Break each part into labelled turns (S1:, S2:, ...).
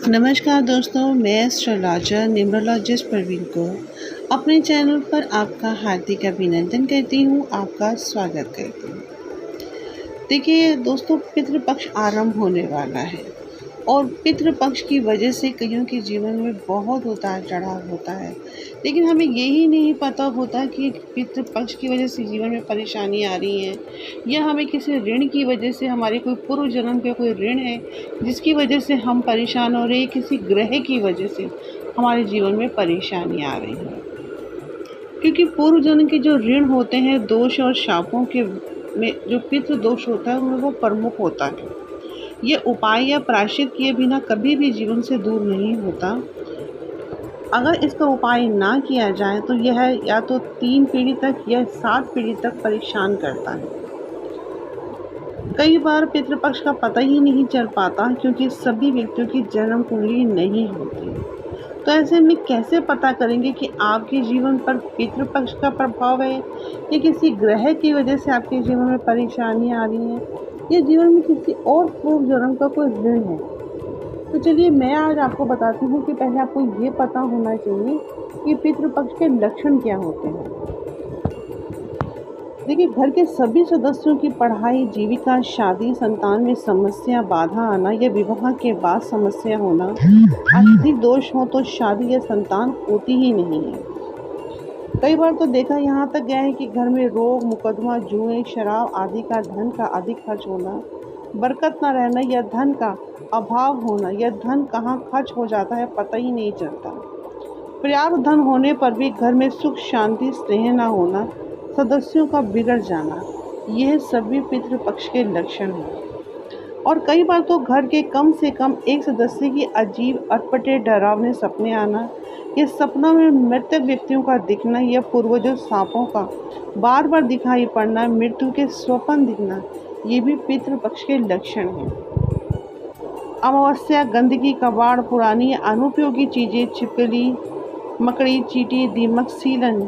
S1: नमस्कार दोस्तों, मैं एस्ट्रोलॉजर न्यूमरोलॉजिस्ट प्रवीण को अपने चैनल पर आपका हार्दिक अभिनंदन करती हूँ, आपका स्वागत करती हूँ। देखिए दोस्तों, पितृपक्ष आरंभ होने वाला है और पितृपक्ष की वजह से कईयों के जीवन में बहुत उतार चढ़ाव होता है, लेकिन हमें यही नहीं पता होता कि पितृपक्ष की वजह से जीवन में परेशानी आ रही है या हमें किसी ऋण की वजह से, हमारे कोई पूर्व जन्म का कोई ऋण है जिसकी वजह से हम परेशान हो रहे हैं, किसी ग्रह की वजह से हमारे जीवन में परेशानी आ रही है। क्योंकि पूर्व जन्म के जो ऋण होते हैं, दोष और शापों के में जो पितृ दोष होता है उनमें वो प्रमुख होता है। ये उपाय या प्रायश्चित किए बिना कभी भी जीवन से दूर नहीं होता। अगर इसका उपाय ना किया जाए तो यह या तो 3 पीढ़ी तक या 7 पीढ़ी तक परेशान करता है। कई बार पितृपक्ष का पता ही नहीं चल पाता क्योंकि सभी व्यक्तियों की जन्म कुंडली नहीं होती। तो ऐसे में कैसे पता करेंगे कि आपके जीवन पर पितृपक्ष का प्रभाव है या किसी ग्रह की वजह से आपके जीवन में परेशानी आ रही है या जीवन में किसी और पूर्व जन्म का कोई ऋण है? तो चलिए मैं आज आपको बताती हूँ कि पहले आपको ये पता होना चाहिए कि पितृपक्ष के लक्षण क्या होते हैं। देखिए, घर के सभी सदस्यों की पढ़ाई, जीविका, शादी, संतान में समस्या, बाधा आना या विवाह के बाद समस्या होना, आर्थिक दोष हो तो शादी या संतान होती ही नहीं है। कई बार तो देखा यहाँ तक गया है कि घर में रोग, मुकदमा, जुए, शराब आदि का धन का अधिक खर्च होना, बरकत न रहना या धन का अभाव होना या धन कहाँ खर्च हो जाता है पता ही नहीं चलता। पर्याप्त धन होने पर भी घर में सुख शांति स्नेह न होना, सदस्यों का बिगड़ जाना, यह सभी पितृपक्ष के लक्षण हैं। और कई बार तो घर के कम से कम एक सदस्य की अजीब, अटपटे, डरावने सपने आना या सपनों में मृतक व्यक्तियों का दिखना या पूर्वजों सांपों का बार बार दिखाई पड़ना, मृत्यु के स्वप्न दिखना, ये भी पितृपक्ष के लक्षण हैं। अमावस्या, गंदगी, कबाड़, पुरानी अनुपयोगी चीज़ें, छिपकली, मकड़ी, चींटी, दीमक, सीलन,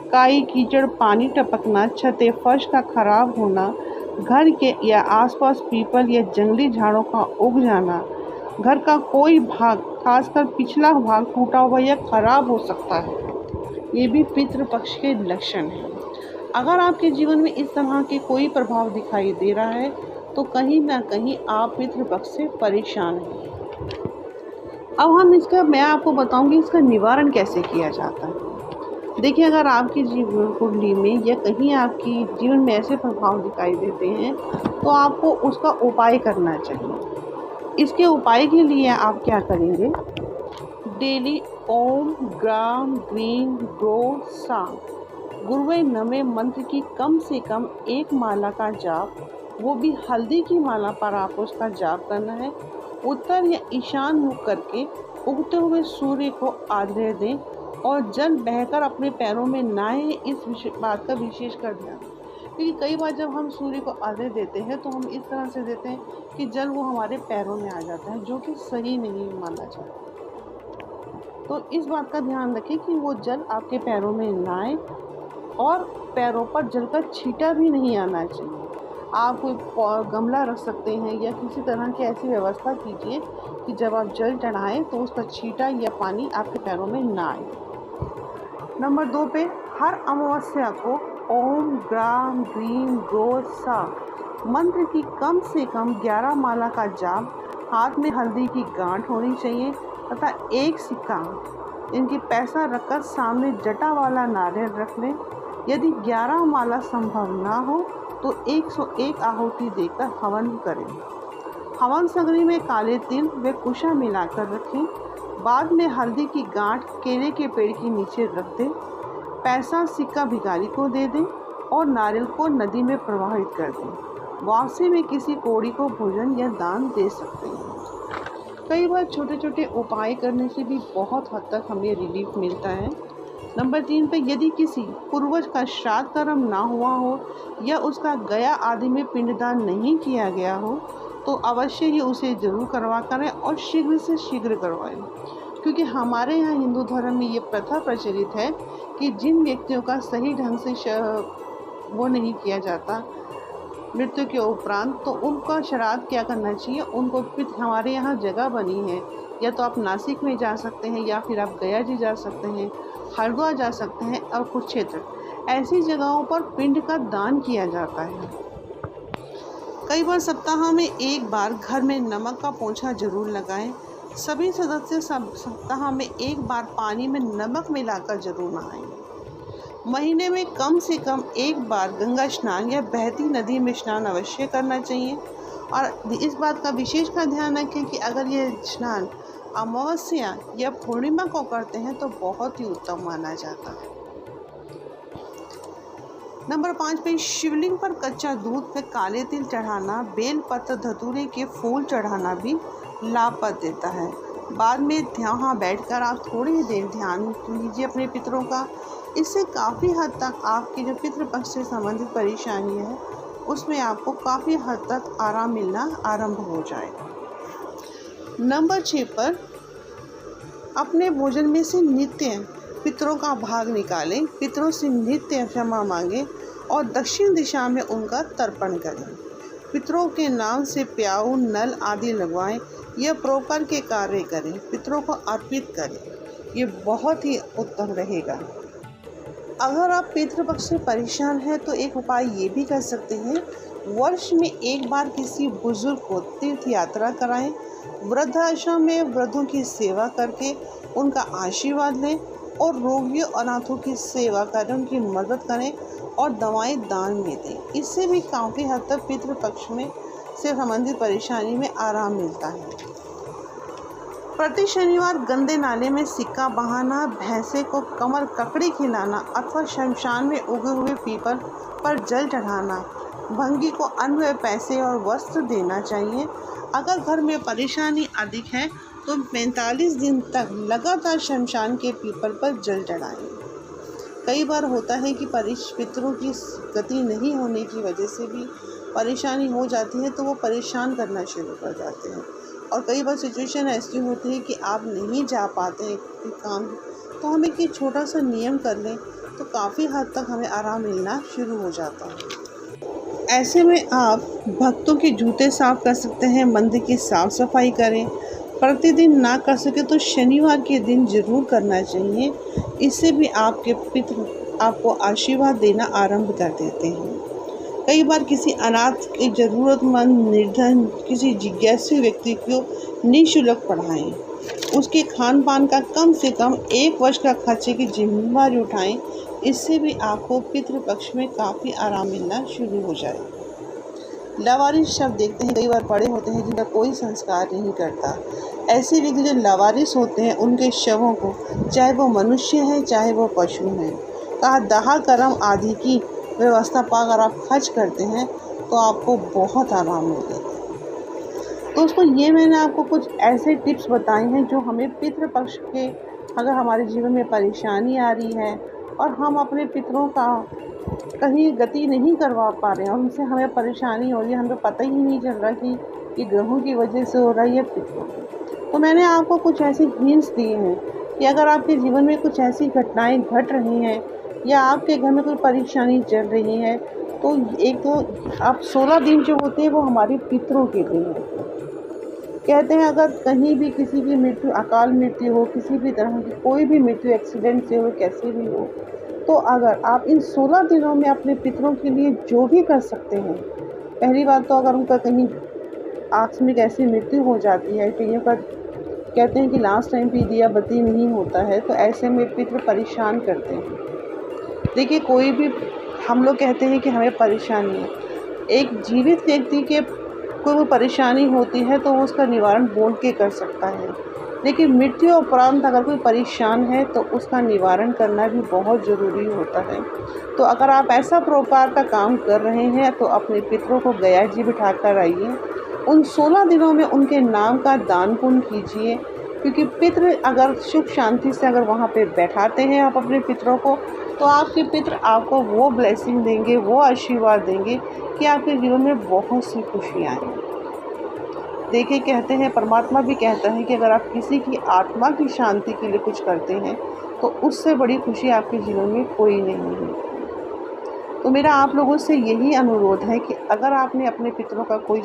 S1: काई, कीचड़, पानी टपकना, छतें, फर्श का खराब होना, घर के या आसपास पीपल या जंगली झाड़ों का उग जाना, घर का कोई भाग, खासकर पिछला भाग टूटा हुआ या खराब हो सकता है, ये भी पितृपक्ष के लक्षण हैं। अगर आपके जीवन में इस तरह के कोई प्रभाव दिखाई दे रहा है तो कहीं ना कहीं आप पितृपक्ष से परेशान हैं। अब मैं आपको बताऊंगी इसका निवारण कैसे किया जाता है। देखिए, अगर आपकी जीवन कुंडली में या कहीं आपकी जीवन में ऐसे प्रभाव दिखाई देते हैं तो आपको उसका उपाय करना चाहिए। इसके उपाय के लिए आप क्या करेंगे? डेली ओम ग्राम ग्रीन ग्रो सा गुरुवे नमे मंत्र की कम से कम 1 माला का जाप, वो भी हल्दी की माला पर आपको उसका जाप करना है। उत्तर या ईशान मुख करके उगते हुए सूर्य को आर्घ्य दें और जल बहकर अपने पैरों में ना आए, इस बात का विशेष कर ध्यान। क्योंकि कई बार जब हम सूर्य को आर्घ्य देते हैं तो हम इस तरह से देते हैं कि जल वो हमारे पैरों में आ जाता है, जो कि सही नहीं माना जाता। तो इस बात का ध्यान रखें कि वो जल आपके पैरों में ना आए और पैरों पर जल का छींटा भी नहीं आना चाहिए। आप कोई गमला रख सकते हैं या किसी तरह की ऐसी व्यवस्था कीजिए कि जब आप जल चढ़ाएं तो उसका छींटा या पानी आपके पैरों में ना आए। नंबर 2 पे हर अमावस्या को ओम ग्राम ग्रीन ग्रो सा मंत्र की कम से कम 11 माला का जाप, हाथ में हल्दी की गांठ होनी चाहिए तथा 1 सिक्का, इनकी पैसा रखकर सामने जटा वाला नारियल रख लें। यदि 11 माला संभव ना हो तो 101 आहुति देकर हवन करें। हवन संग्रह में काले तिल व कुशा मिलाकर रखें। बाद में हल्दी की गांठ केले के पेड़ के नीचे रख दें। पैसा सिक्का भिखारी को दे दें और नारियल को नदी में प्रवाहित कर दें। वापसी में किसी कोढ़ी को भोजन या दान दे सकते हैं। कई बार छोटे छोटे उपाय करने से भी बहुत हद तक हमें रिलीफ मिलता है। नंबर 3 पे यदि किसी पूर्वज का श्राद्ध कर्म ना हुआ हो या उसका गया आदि में पिंडदान नहीं किया गया हो तो अवश्य ही उसे जरूर करवा करें और शीघ्र से शीघ्र करवाएं। क्योंकि हमारे यहाँ हिंदू धर्म में ये प्रथा प्रचलित है कि जिन व्यक्तियों का सही ढंग से वो नहीं किया जाता, मृत्यु के उपरांत, तो उनका श्राद्ध क्या करना चाहिए, उनको हमारे यहाँ जगह बनी है, या तो आप नासिक में जा सकते हैं, या फिर आप गया जी जा सकते हैं, हरिद्वार जा सकते हैं, और कुछ क्षेत्र ऐसी जगहों पर पिंड का दान किया जाता है। कई बार सप्ताह में एक बार घर में नमक का पोंछा जरूर लगाएं। सभी सदस्य सप्ताह में एक बार पानी में नमक मिलाकर जरूर नहाएं। महीने में कम से कम एक बार गंगा स्नान या बहती नदी में स्नान अवश्य करना चाहिए। और इस बात का विशेष का ध्यान रखें कि अगर ये स्नान अमावस्या या पूर्णिमा को करते हैं तो बहुत ही उत्तम माना जाता है। नंबर 5 पे शिवलिंग पर कच्चा दूध पे काले तिल चढ़ाना, बेल पत्र धतूरे के फूल चढ़ाना भी लाभप्रद देता है। बाद में यहाँ बैठकर आप थोड़ी ही देर ध्यान लीजिए अपने पितरों का। इससे काफ़ी हद तक आपकी जो पितृपक्ष से संबंधित परेशानी है उसमें आपको काफ़ी हद तक आराम मिलना आरंभ हो जाएगा। नंबर 6 पर अपने भोजन में से नित्य पितरों का भाग निकालें, पितरों से नित्य क्षमा मांगें और दक्षिण दिशा में उनका तर्पण करें। पितरों के नाम से प्याऊ, नल आदि लगवाएं। यह प्रोपर के कार्य करें, पितरों को अर्पित करें, ये बहुत ही उत्तम रहेगा। अगर आप पितृपक्ष से परेशान हैं तो एक उपाय ये भी कर सकते हैं, वर्ष में एक बार किसी बुजुर्ग को तीर्थ यात्रा कराएं। वृद्धाश्रम में वृद्धों की सेवा करके उनका आशीर्वाद लें और रोगियों अनाथों की सेवा करें, उनकी मदद करें और दवाएं दान में दें। इससे भी काफ़ी हद तक पितृपक्ष में से संबंधित परेशानी में आराम मिलता है। प्रति शनिवार गंदे नाले में सिक्का बहाना, भैंसे को कमर ककड़ी खिलाना अथवा शमशान में उगे हुए पीपल पर जल चढ़ाना, भंगी को अन्न व पैसे और वस्त्र देना चाहिए। अगर घर में परेशानी अधिक है तो 45 दिन तक लगातार शमशान के पीपल पर जल चढ़ाएं। कई बार होता है कि पितरों की गति नहीं होने की वजह से भी परेशानी हो जाती है, तो वो परेशान करना शुरू कर जाते हैं। और कई बार सिचुएशन ऐसी होती है कि आप नहीं जा पाते हैं काम, तो हम एक छोटा सा नियम कर लें तो काफ़ी हद तक हमें आराम मिलना शुरू हो जाता है। ऐसे में आप भक्तों के जूते साफ कर सकते हैं, मंदिर की साफ सफाई करें। प्रतिदिन ना कर सके तो शनिवार के दिन जरूर करना चाहिए। इससे भी आपके पितृ आपको आशीर्वाद देना आरंभ कर देते हैं। कई बार किसी अनाथ के ज़रूरतमंद, निर्धन, किसी जिज्ञासु व्यक्ति को निःशुल्क पढ़ाएं। उसके खान पान का कम से कम 1 वर्ष का खर्चे की जिम्मेदारी उठाएं। इससे भी आपको पितृपक्ष में काफ़ी आराम मिलना शुरू हो जाए। लावारिस शब्द देखते हैं, कई बार पड़े होते हैं जिनका कोई संस्कार नहीं करता। ऐसे व्यक्ति जो लावारिस होते हैं उनके शवों को, चाहे वो मनुष्य हैं चाहे वो पशु हैं, कहा दाह कर्म आदि की व्यवस्था पर अगर आप खर्च करते हैं तो आपको बहुत आराम मिलेगा। दोस्तों, ये मैंने आपको कुछ ऐसे टिप्स बताए हैं जो हमें पितृपक्ष के, अगर हमारे जीवन में परेशानी आ रही है और हम अपने पितरों का कहीं गति नहीं करवा पा रहे हैं और उनसे हमें परेशानी हो रही है, हमें पता ही नहीं चल रहा कि ये ग्रहों की वजह से हो रहा है या पितरों की, तो मैंने आपको कुछ ऐसे हिंट्स दिए हैं कि अगर आपके जीवन में कुछ ऐसी घटनाएं घट रही हैं या आपके घर में कोई परेशानी चल रही है, तो एक तो आप 16 दिन जो होते हैं वो हमारे पितरों के दिन होते हैं। कहते हैं अगर कहीं भी किसी की मृत्यु, अकाल मृत्यु हो, किसी भी तरह की कोई भी मृत्यु एक्सीडेंट से हो, कैसे भी हो, तो अगर आप इन 16 दिनों में अपने पितरों के लिए जो भी कर सकते हैं, पहली बात तो अगर उनका कहीं आकस्मिक ऐसी मृत्यु हो जाती है, कईयों का कहते हैं कि लास्ट टाइम भी दिया बत्ती नहीं होता है, तो ऐसे में पितर परेशान करते हैं। देखिए, कोई भी, हम लोग कहते हैं कि हमें परेशानी है, एक जीवित व्यक्ति के कोई परेशानी होती है तो वो उसका निवारण बोल के कर सकता है, लेकिन मृत्यु उपरांत अगर कोई परेशान है तो उसका निवारण करना भी बहुत ज़रूरी होता है। तो अगर आप ऐसा परोपकार का काम कर रहे हैं तो अपने पितरों को गया जी बिठा कर आइए, उन 16 दिनों में उनके नाम का दान पुण्य कीजिए, क्योंकि पितृ अगर सुख शांति से अगर वहाँ पे बैठाते हैं आप अपने पितरों को, तो आपके पितृ आपको वो ब्लेसिंग देंगे, वो आशीर्वाद देंगे कि आपके जीवन में बहुत सी खुशियाँ आएँ। देखिए, कहते हैं, परमात्मा भी कहता है कि अगर आप किसी की आत्मा की शांति के लिए कुछ करते हैं तो उससे बड़ी खुशी आपके जीवन में कोई नहीं है। तो मेरा आप लोगों से यही अनुरोध है कि अगर आपने अपने पितरों का कोई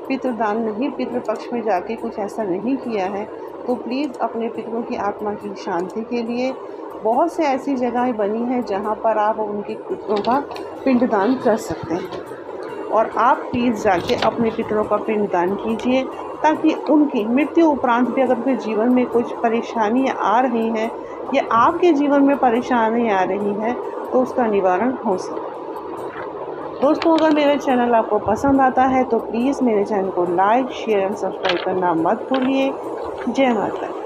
S1: पितृदान नहीं, पितृपक्ष में जाके कुछ ऐसा नहीं किया है, तो प्लीज़ अपने पितरों की आत्मा की शांति के लिए बहुत से ऐसी जगहें बनी हैं जहाँ पर आप उनके पितरों का पिंडदान कर सकते हैं। और आप प्लीज़ जाके अपने पितरों का पिंडदान कीजिए, ताकि उनकी मृत्यु उपरांत भी अगर उनके जीवन में कुछ परेशानियाँ आ रही हैं या आपके जीवन में परेशानी आ रही है तो उसका निवारण हो सके। दोस्तों, अगर मेरा चैनल आपको पसंद आता है तो प्लीज़ मेरे चैनल को लाइक, शेयर एंड सब्सक्राइब करना मत भूलिए। जय माता दी।